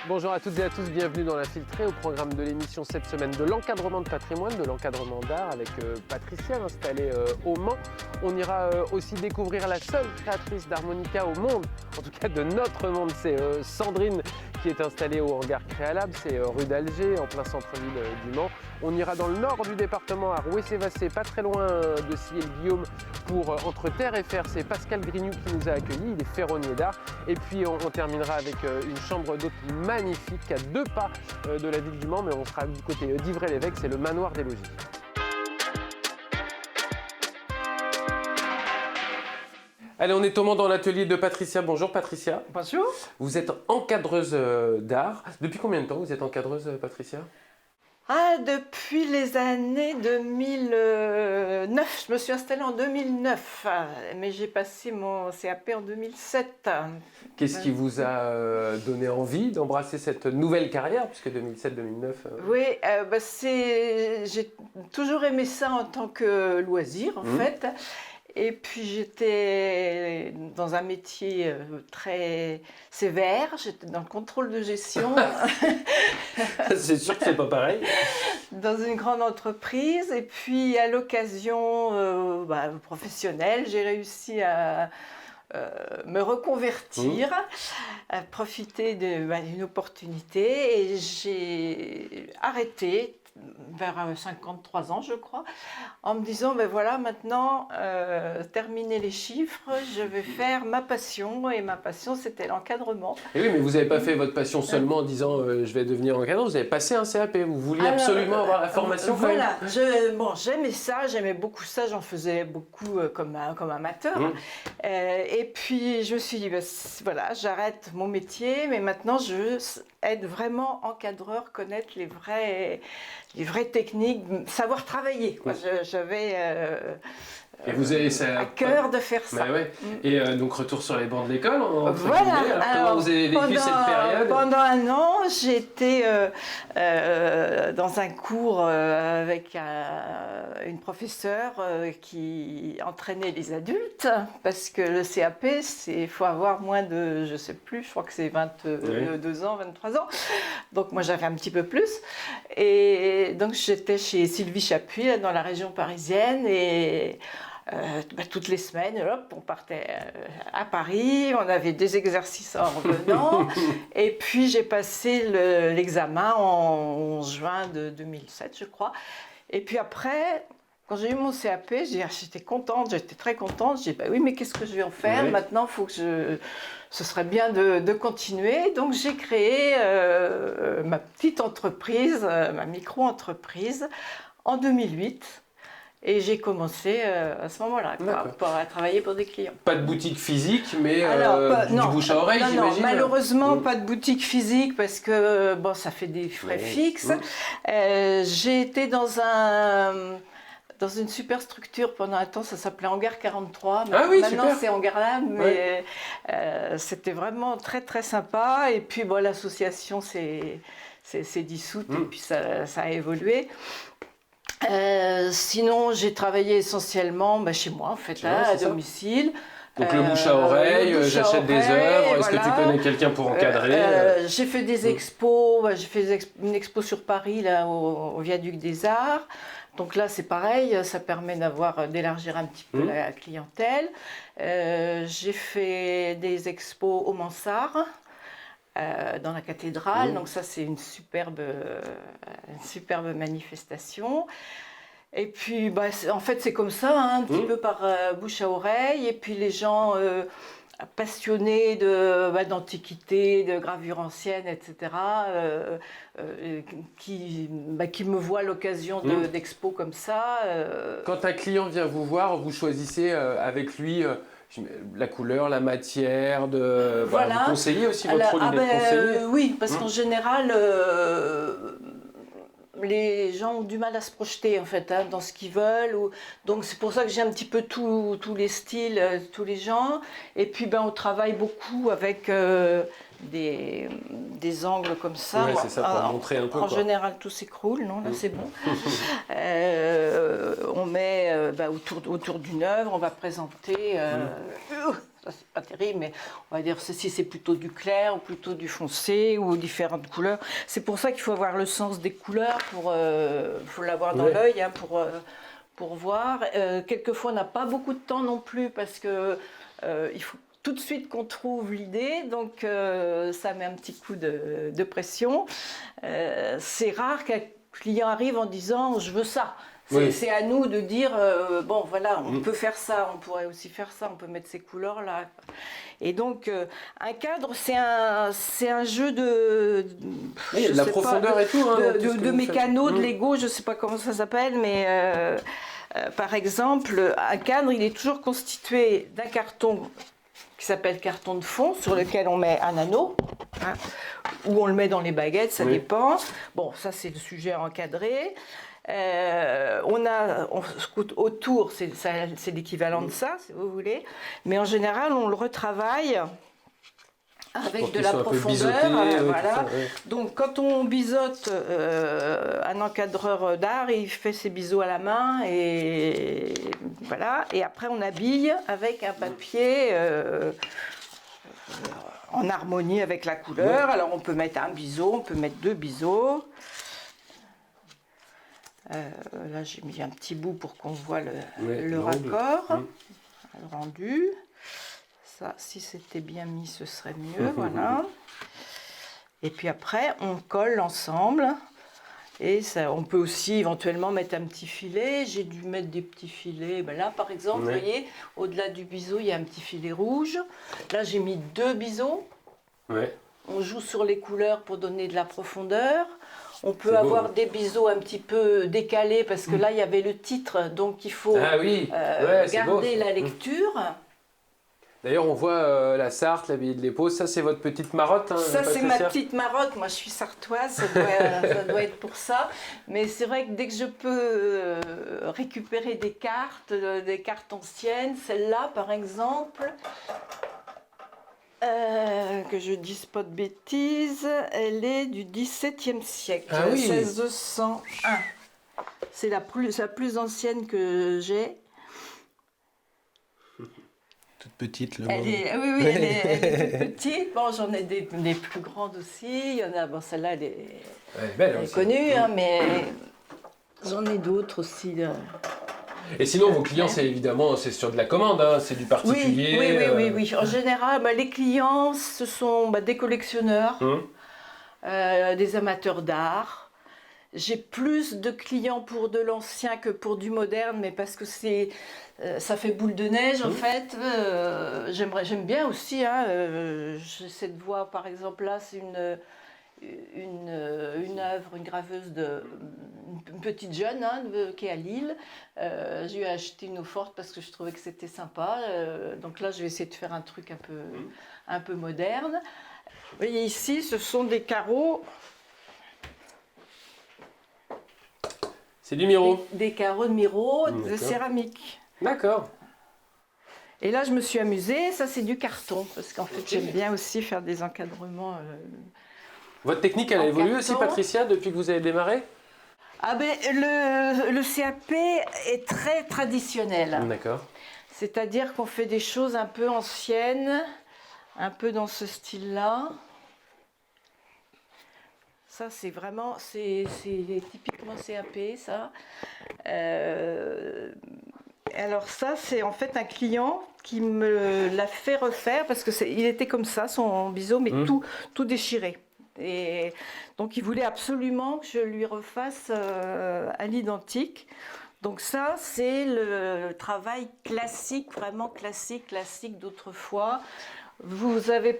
Bonjour à toutes et à tous, bienvenue dans l'Infiltré, au programme de l'émission cette semaine de l'encadrement de patrimoine, de l'encadrement d'art avec Patricia installée au Mans. On ira aussi découvrir la seule créatrice d'harmonica au monde, en tout cas de notre monde, c'est Sandrine qui est installée au hangar Créalab, c'est rue d'Alger, en plein centre-ville du Mans. On ira dans le nord du département à Rouessé-Vassé, pas très loin de Sillé-le-Guillaume, pour Entre Terre et Fer. C'est Pascal Grignoux qui nous a accueillis, il est ferronnier d'art. Et puis on terminera avec une chambre d'hôte magnifique à 2 pas de la ville du Mans, mais on sera du côté d'Ivray-l'Évêque, c'est le manoir des Logis. Allez, on est au Mans dans l'atelier de Patricia. Bonjour Patricia. Bonjour. Vous êtes encadreuse d'art. Depuis combien de temps vous êtes encadreuse, Patricia ? Depuis les années 2009. Je me suis installée en 2009, mais j'ai passé mon CAP en 2007. Qu'est-ce qui vous a donné envie d'embrasser cette nouvelle carrière, puisque 2007-2009 Oui, j'ai toujours aimé ça en tant que loisir, en fait. Et puis j'étais dans un métier très sévère, j'étais dans le contrôle de gestion. C'est sûr que c'est pas pareil. Dans une grande entreprise, et puis à l'occasion professionnelle, j'ai réussi à me reconvertir, à profiter d'une opportunité, et j'ai arrêté vers 53 ans, je crois, en me disant, ben voilà, maintenant, terminer les chiffres, je vais faire ma passion, et ma passion, c'était l'encadrement. Et oui, mais vous n'avez pas fait votre passion seulement en disant, je vais devenir encadrant, vous avez passé un CAP, vous vouliez absolument avoir la formation. Voilà, j'aimais ça, j'aimais beaucoup ça, j'en faisais beaucoup comme amateur. Et puis, je me suis dit, voilà, j'arrête mon métier, mais maintenant, je veux être vraiment encadreur, connaître les vraies techniques, savoir travailler. J'avais et vous avez ça à cœur de faire ça. Ouais. Et donc retour sur les bancs de l'école. Voilà. Comment vous avez vécu cette période? Pendant un an, j'ai été dans un cours avec une professeure qui entraînait les adultes, parce que le CAP, il faut avoir moins de, je sais plus, je crois que c'est 22 ans, 23 ans. Donc moi j'avais un petit peu plus. Et donc j'étais chez Sylvie Chapuis, dans la région parisienne, et toutes les semaines, on partait à Paris, on avait des exercices en revenant, et puis j'ai passé l'examen en juin de 2007, je crois. Et puis après, quand j'ai eu mon CAP, j'étais contente, j'étais très contente. J'ai dit, oui, mais qu'est-ce que je vais en faire? Maintenant, il faut que ce serait bien de continuer. Donc j'ai créé ma petite entreprise, ma micro-entreprise, en 2008. Et j'ai commencé à ce moment-là, pour travailler pour des clients. Pas de boutique physique, mais du bouche à oreille, j'imagine. Non, malheureusement, pas de boutique physique, parce que ça fait des frais fixes. J'ai été dans une super structure pendant un temps, ça s'appelait Hangar 43. Maintenant, c'est Hangar Lab, mais c'était vraiment très, très sympa. Et puis, l'association s'est dissoute, et puis ça a évolué. Sinon, j'ai travaillé essentiellement chez moi, en fait, à domicile. Donc le bouche à oreille, j'achète des œuvres, est-ce que tu connais quelqu'un pour encadrer? J'ai fait des expos, j'ai fait une expo sur Paris, là, au Viaduc des Arts. Donc là, c'est pareil, ça permet d'élargir un petit peu la clientèle. J'ai fait des expos au Mansart. Dans la cathédrale, donc ça c'est une superbe manifestation. Et puis en fait c'est comme ça, un petit peu par bouche à oreille, et puis les gens passionnés d'antiquité, de gravure ancienne, etc., qui me voient à l'occasion d'expos comme ça. Quand un client vient vous voir, vous choisissez avec lui la couleur, la matière, vous conseillez aussi votre produit d'être conseillé? Oui, parce qu'en général, les gens ont du mal à se projeter en fait, dans ce qu'ils veulent. Donc c'est pour ça que j'ai un petit peu tous les styles, tous les genres. Et puis on travaille beaucoup avec des angles comme ça. Ouais, c'est ça, pour montrer un peu. En général, tout s'écroule, non? Là, c'est bon. On met autour d'une œuvre, on va présenter ça c'est pas terrible, mais on va dire ceci c'est plutôt du clair ou plutôt du foncé ou différentes couleurs. C'est pour ça qu'il faut avoir le sens des couleurs, faut l'avoir dans l'œil hein, pour voir. Quelquefois on n'a pas beaucoup de temps non plus parce que il faut tout de suite qu'on trouve l'idée, donc ça met un petit coup de pression. C'est rare qu'un client arrive en disant je veux ça. C'est à nous de dire bon voilà, on peut faire ça, on pourrait aussi faire ça, on peut mettre ces couleurs là. Et donc un cadre c'est un jeu de la profondeur et tout, hein, de mécano, de Lego, je sais pas comment ça s'appelle, mais par exemple un cadre il est toujours constitué d'un carton qui s'appelle carton de fond, sur lequel on met un anneau, hein, ou on le met dans les baguettes, ça dépend. Bon, ça c'est le sujet encadré. Autour, c'est l'équivalent de ça, si vous voulez. Mais en général, on le retravaille avec de la profondeur. Voilà. Ça, Donc, quand on biseaute, un encadreur d'art, il fait ses biseaux à la main et voilà. Et après, on habille avec un papier en harmonie avec la couleur. Alors, on peut mettre un biseau, on peut mettre 2 biseaux. Là, j'ai mis un petit bout pour qu'on voit le raccord, le rendu. Ça, si c'était bien mis, ce serait mieux, voilà. Et puis après, on colle l'ensemble. Et ça, on peut aussi éventuellement mettre un petit filet. J'ai dû mettre des petits filets. Ben là, par exemple, vous voyez, au-delà du biseau, il y a un petit filet rouge. Là, j'ai mis 2 biseaux. On joue sur les couleurs pour donner de la profondeur. On peut avoir des biseaux un petit peu décalés parce que là, il y avait le titre, donc il faut garder la lecture. D'ailleurs, on voit la Sarthe, l'abbaye de l'Épau. Ça, c'est votre petite marotte, hein, ça, c'est ma petite marotte. Moi, je suis sartoise, ça doit être pour ça. Mais c'est vrai que dès que je peux récupérer des cartes anciennes, celle-là, par exemple... que je dise pas de bêtises, elle est du XVIIe siècle, 1601. C'est la plus ancienne que j'ai. Toute petite, là. Elle est toute petite. Bon, j'en ai des plus grandes aussi. Il y en a, bon, celle-là, elle est connue, hein, mais j'en ai d'autres aussi. Et sinon, vos clients, c'est sur de la commande, hein, c'est du particulier. Oui. En général, les clients, ce sont des collectionneurs, des amateurs d'art. J'ai plus de clients pour de l'ancien que pour du moderne, mais parce que ça fait boule de neige en fait. J'aime bien aussi. Hein, j'essaie de voir, par exemple, là, c'est une œuvre, une graveuse une petite jeune qui est à Lille. J'ai eu acheté une eau forte parce que je trouvais que c'était sympa. Donc là, je vais essayer de faire un truc un peu moderne. Vous voyez ici, ce sont des carreaux. C'est du Miro. Des carreaux de Miro de céramique. D'accord. Et là, je me suis amusée. Ça, c'est du carton parce qu'en fait, j'aime bien aussi faire des encadrements. Votre technique, elle a évolué aussi, Patricia, depuis que vous avez démarré ? Le CAP est très traditionnel. D'accord. C'est-à-dire qu'on fait des choses un peu anciennes, un peu dans ce style-là. Ça, c'est typiquement CAP, ça. Alors ça, c'est en fait un client qui me l'a fait refaire parce qu'il était comme ça, son biseau, mais tout déchiré. Et donc, il voulait absolument que je lui refasse à l'identique. Donc ça, c'est le travail classique, vraiment classique d'autrefois. Vous avez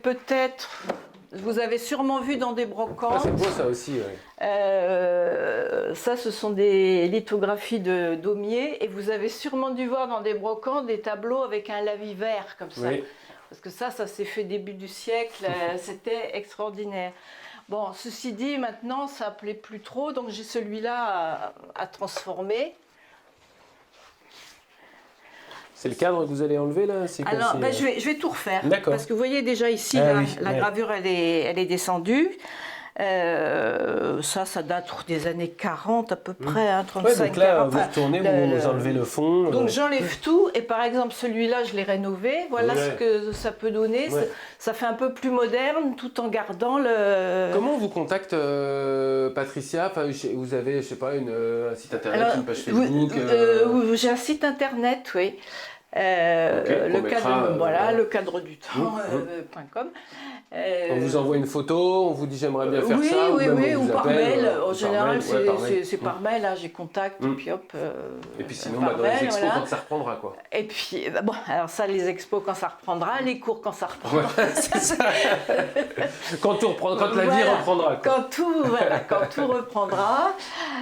sûrement vu dans des brocantes. C'est beau ça aussi, oui. Ça, ce sont des lithographies de Daumier. Et vous avez sûrement dû voir dans des brocantes des tableaux avec un lavis vert comme ça. Oui. Parce que ça s'est fait début du siècle. C'était extraordinaire. Bon, ceci dit, maintenant, ça ne plaît plus trop. Donc, j'ai celui-là à transformer. C'est le cadre que vous allez enlever là? Alors, je vais tout refaire. D'accord. Parce que vous voyez déjà ici, la gravure, elle est descendue. Ça date des années 40 à peu près, hein, 35, Ouais, donc là, 40. vous retournez, vous enlevez le fond. Donc j'enlève tout et par exemple celui-là je l'ai rénové, voilà ce que ça peut donner, ça fait un peu plus moderne tout en gardant le... Comment on vous contacte Patricia? Enfin, vous avez, je sais pas, un site internet, Alors, une page Facebook j'ai un site internet, oui. Le cadre du temps.com. On vous envoie une photo, on vous dit j'aimerais bien faire ça, ou par mail. En par général, mail, c'est par mail, hein, j'ai contact, et puis hop. Et puis sinon, dans les expos, quand ça reprendra, quoi. Et puis, bon, alors ça, les expos quand ça reprendra, les cours quand ça reprendra. C'est ça. Quand la vie reprendra, quoi. Quand tout reprendra.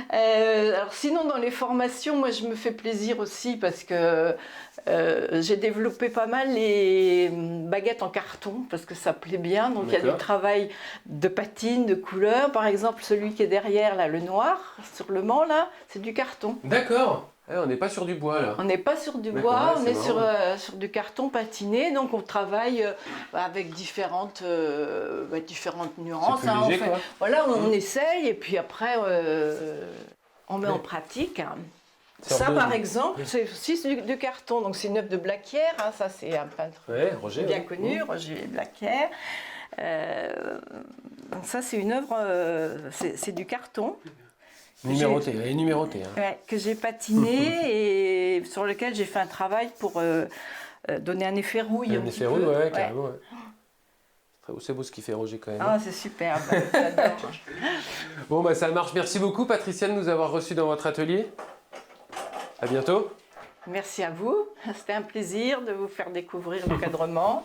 Alors sinon, dans les formations, moi, je me fais plaisir aussi parce que j'ai développé pas mal les baguettes en carton parce que ça plaît bien. Donc il y a du travail de patine, de couleur. Par exemple, celui qui est derrière, là, le noir, sur le Mans, là, c'est du carton. D'accord. On n'est pas sur du bois, là. On n'est pas sur du bois, on est sur du carton patiné. Donc on travaille avec différentes nuances. Hein, léger, voilà, on essaye et puis après on met en pratique. Ça, par exemple, c'est aussi du carton. Donc c'est une œuvre de Blaquière. Hein, ça, c'est un peintre Roger, bien connu, Roger Blaquière. Donc ça, c'est une œuvre, c'est du carton. Numéroté. Hein. Ouais, que j'ai patiné et sur lequel j'ai fait un travail pour donner un effet rouille. Un effet rouille, carrément. Ouais. C'est beau ce qu'il fait Roger quand même. Ah, c'est superbe, j'adore. Bon, bah ça marche. Merci beaucoup Patricia de nous avoir reçus dans votre atelier. À bientôt. Merci à vous. C'était un plaisir de vous faire découvrir l'encadrement.